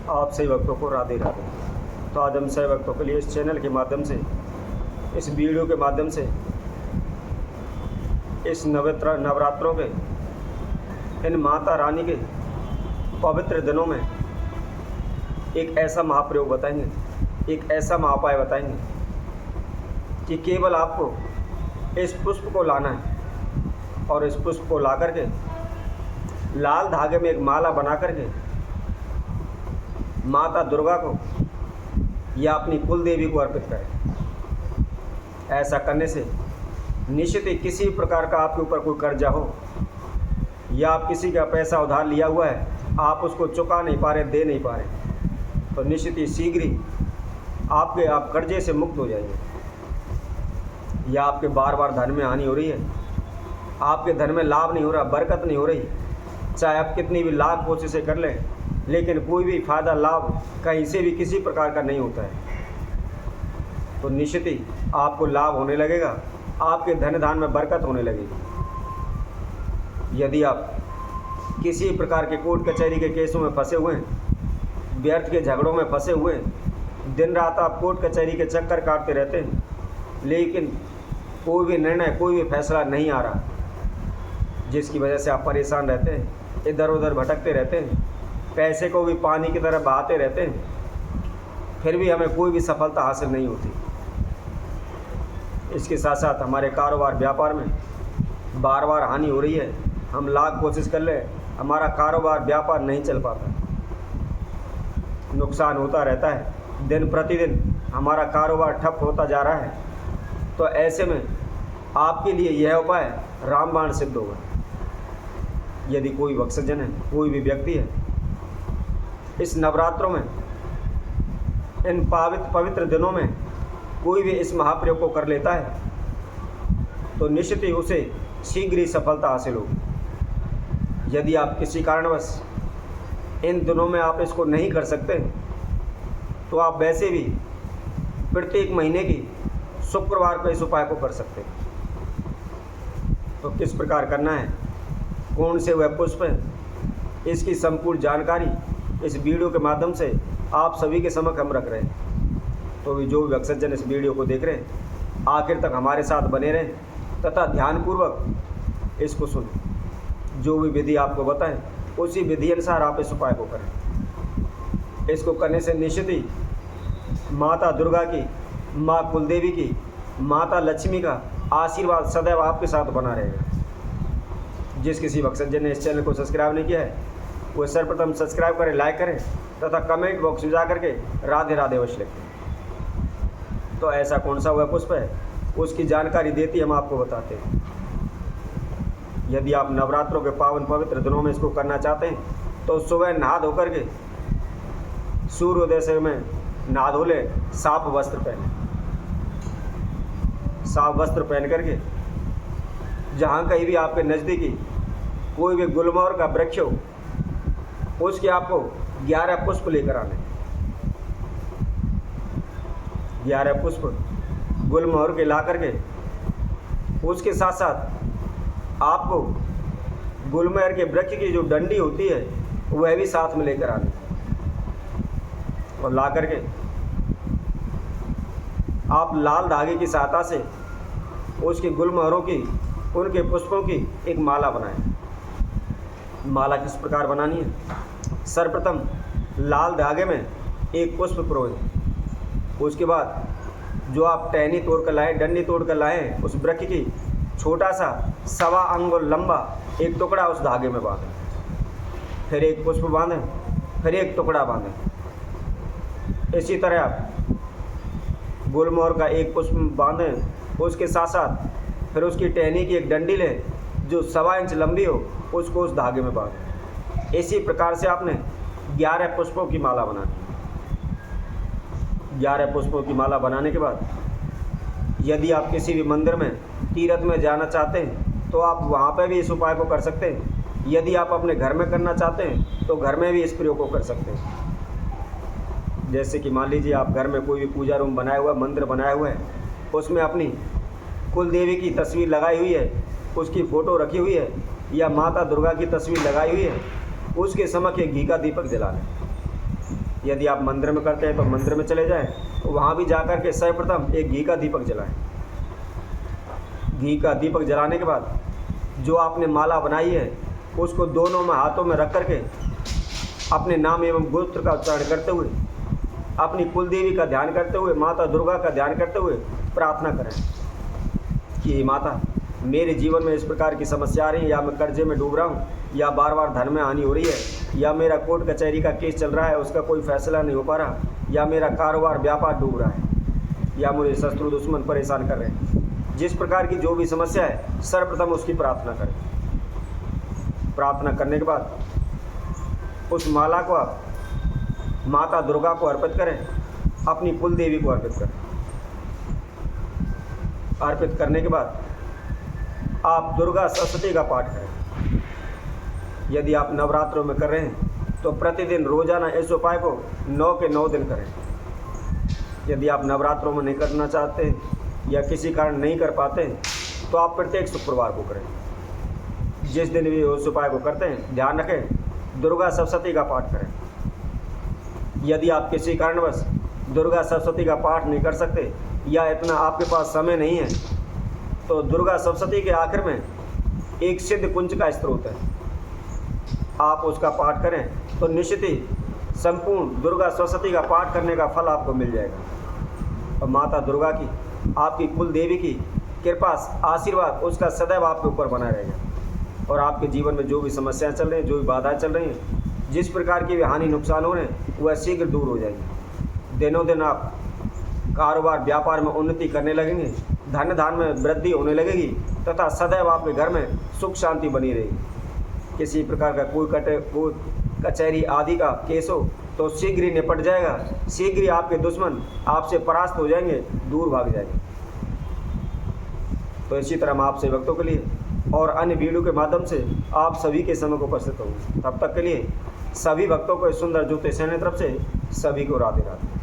आप सभी भक्तों को राधे राधे। तो आज हम सभी भक्तों के लिए इस चैनल के माध्यम से, इस वीडियो के माध्यम से इस नवरात्रों के इन माता रानी के पवित्र दिनों में एक ऐसा महाप्रयोग बताएंगे, एक ऐसा महाउपाय बताएंगे कि केवल आपको इस पुष्प को लाना है और इस पुष्प को ला करके लाल धागे में एक माला बना करके माता दुर्गा को या अपनी कुल देवी को अर्पित करें। ऐसा करने से निश्चित ही किसी प्रकार का आपके ऊपर कोई कर्जा हो या आप किसी का पैसा उधार लिया हुआ है, आप उसको चुका नहीं पा रहे, दे नहीं पा रहे, तो निश्चित ही शीघ्र ही आप कर्जे से मुक्त हो जाएंगे। या आपके बार बार धन में हानि हो रही है, आपके धन में लाभ नहीं हो रहा, बरकत नहीं हो रही, चाहे आप कितनी भी लाख कोशिशें कर लें लेकिन कोई भी फ़ायदा लाभ कहीं से भी किसी प्रकार का नहीं होता है, तो निश्चित ही आपको लाभ होने लगेगा, आपके धन धान में बरकत होने लगेगी। यदि आप किसी प्रकार के कोर्ट कचहरी के केसों में फंसे हुए हैं, व्यर्थ के झगड़ों में फंसे हुए हैं, दिन रात आप कोर्ट कचहरी के चक्कर काटते रहते हैं, लेकिन कोई भी निर्णय, कोई भी फैसला नहीं आ रहा, जिसकी वजह से आप परेशान रहते हैं, इधर उधर भटकते रहते हैं, पैसे को भी पानी की तरह बहाते रहते हैं, फिर भी हमें कोई भी सफलता हासिल नहीं होती। इसके साथ साथ हमारे कारोबार व्यापार में बार बार हानि हो रही है, हम लाख कोशिश कर ले, हमारा कारोबार व्यापार नहीं चल पाता, नुकसान होता रहता है, दिन प्रतिदिन हमारा कारोबार ठप होता जा रहा है। तो ऐसे में आपके लिए यह उपाय रामबाण सिद्ध होगा। यदि कोई भक्तजन है, कोई भी व्यक्ति है, इस नवरात्रों में, इन पवित्र दिनों में कोई भी इस महाप्रयोग को कर लेता है, तो निश्चित ही उसे शीघ्र ही सफलता हासिल होगी। यदि आप किसी कारणवश इन दिनों में आप इसको नहीं कर सकते, तो आप वैसे भी प्रत्येक महीने की शुक्रवार को इस उपाय को कर सकते हैं। तो किस प्रकार करना है, कौन से वह पुष्प है, इसकी संपूर्ण जानकारी इस वीडियो के माध्यम से आप सभी के समक्ष हम रख रहे हैं। तो जो भी भक्तजन इस वीडियो को देख रहे हैं, आखिर तक हमारे साथ बने रहें तथा ध्यानपूर्वक इसको सुनें। जो भी विधि आपको बताएं उसी विधि अनुसार आप इस उपाय को करें। इसको करने से निश्चित ही माता दुर्गा की, माँ कुलदेवी की, माता लक्ष्मी का आशीर्वाद सदैव आपके साथ बना रहेगा। जिस किसी भक्तजन ने इस चैनल को सब्सक्राइब नहीं किया है, वो सर्वप्रथम सब्सक्राइब करें, लाइक करें तथा कमेंट बॉक्स में जा करके राधे राधे अवश्य लिखें। तो ऐसा कौन सा वह पुष्प है, उसकी जानकारी देती हम आपको बताते हैं। यदि आप नवरात्रों के पावन पवित्र दिनों में इसको करना चाहते हैं, तो सुबह नहा धो करके सूर्योदय से में नहा धो ले, साफ वस्त्र पहने, साफ वस्त्र पहन करके जहाँ कहीं भी आपके नज़दीकी कोई भी गुलमोहर का वृक्ष हो, उसके आपको 11 पुष्प लेकर आने। 11 पुष्प गुलमोहर के ला करके उसके साथ साथ आपको गुलमोहर के वृक्ष की जो डंडी होती है वह भी साथ में लेकर आनी और ला करके आप लाल धागे की सहायता से उसके गुलमोहरों की, उनके पुष्पों की एक माला बनाएं। माला किस प्रकार बनानी है, सर्वप्रथम लाल धागे में एक पुष्प पिरोएं। उसके बाद जो आप टहनी तोड़ कर लाएँ, डंडी तोड़ कर लाएँ, उस वृक्ष की छोटा सा 1.25 अंगुल लंबा एक टुकड़ा उस धागे में बांधें, फिर एक पुष्प बांधें, फिर एक टुकड़ा बांधें। इसी तरह आप गुलमोहर का एक पुष्प बांधें, उसके साथ साथ फिर उसकी टहनी की एक डंडी लें जो 1.25 इंच लंबी हो, उसको उस धागे में बांधें। इसी प्रकार से आपने 11 पुष्पों की माला बनानी। 11 पुष्पों की माला बनाने के बाद यदि आप किसी भी मंदिर में, तीर्थ में जाना चाहते हैं, तो आप वहाँ पर भी इस उपाय को कर सकते हैं। यदि आप अपने घर में करना चाहते हैं, तो घर में भी इस प्रयोग को कर सकते हैं। जैसे कि मान लीजिए आप घर में कोई भी पूजा रूम बनाया हुआ है, मंदिर बनाया हुआ है, उसमें अपनी कुल देवी की तस्वीर लगाई हुई है, उसकी फ़ोटो रखी हुई है, या माता दुर्गा की तस्वीर लगाई हुई है, उसके समक्ष एक घी का दीपक जला लें। यदि आप मंदिर में करते हैं तो मंदिर में चले जाएं, वहाँ भी जाकर के सर्वप्रथम एक घी का दीपक जलाएं। घी का दीपक जलाने के बाद जो आपने माला बनाई है उसको दोनों में हाथों में रख करके अपने नाम एवं गोत्र का उच्चारण करते हुए, अपनी कुल देवी का ध्यान करते हुए, माता दुर्गा का ध्यान करते हुए प्रार्थना करें कि हे माता, मेरे जीवन में इस प्रकार की समस्या आ रही है, या मैं कर्जे में डूब रहा हूँ, या बार बार धन में हानि हो रही है, या मेरा कोर्ट कचहरी का केस चल रहा है, उसका कोई फैसला नहीं हो पा रहा, या मेरा कारोबार व्यापार डूब रहा है, या मुझे शत्रु दुश्मन परेशान कर रहे हैं। जिस प्रकार की जो भी समस्या है सर्वप्रथम उसकी प्रार्थना करें। प्रार्थना करने के बाद उस माला को आप माता दुर्गा को अर्पित करें, अपनी कुल देवी को अर्पित करें। अर्पित करने के बाद आप दुर्गा सप्तशती का पाठ करें। यदि आप नवरात्रों में कर रहे हैं तो प्रतिदिन रोजाना इस उपाय को 9 के 9 दिन करें। यदि आप नवरात्रों में नहीं करना चाहते या किसी कारण नहीं कर पाते तो आप प्रत्येक शुक्रवार को करें। जिस दिन भी उस उपाय को करते हैं ध्यान रखें दुर्गा सप्तशती का पाठ करें। यदि आप किसी कारणवश दुर्गा सप्तशती का पाठ नहीं कर सकते या इतना आपके पास समय नहीं है तो दुर्गा सप्तशती के आखिर में एक सिद्ध कुंज का स्त्रोत है, आप उसका पाठ करें तो निश्चित ही संपूर्ण दुर्गा सप्तशती का पाठ करने का फल आपको मिल जाएगा। और माता दुर्गा की, आपकी कुल देवी की कृपा, आशीर्वाद उसका सदैव आपके ऊपर बना रहेगा और आपके जीवन में जो भी समस्याएं चल रही हैं, जो भी बाधाएं चल रही हैं, जिस प्रकार की भी हानि नुकसान हो रहे हैं वह शीघ्र दूर हो जाएंगे। दिनों दिन आप कारोबार व्यापार में उन्नति करने लगेंगे, धन धान में वृद्धि होने लगेगी तथा सदैव आपके घर में सुख शांति बनी रहेगी। किसी प्रकार का कोई कचहरी आदि का केस हो तो शीघ्र ही निपट जाएगा, शीघ्र ही आपके दुश्मन आपसे परास्त हो जाएंगे, दूर भाग जाएंगे। तो इसी तरह मैं आपसे भक्तों के लिए और अन्य वीडियो के माध्यम से आप सभी के समय को उपस्थित होंगे। तब तक के लिए सभी भक्तों को इस सुंदर ज्योतिष तरफ से सभी को राधे राधे।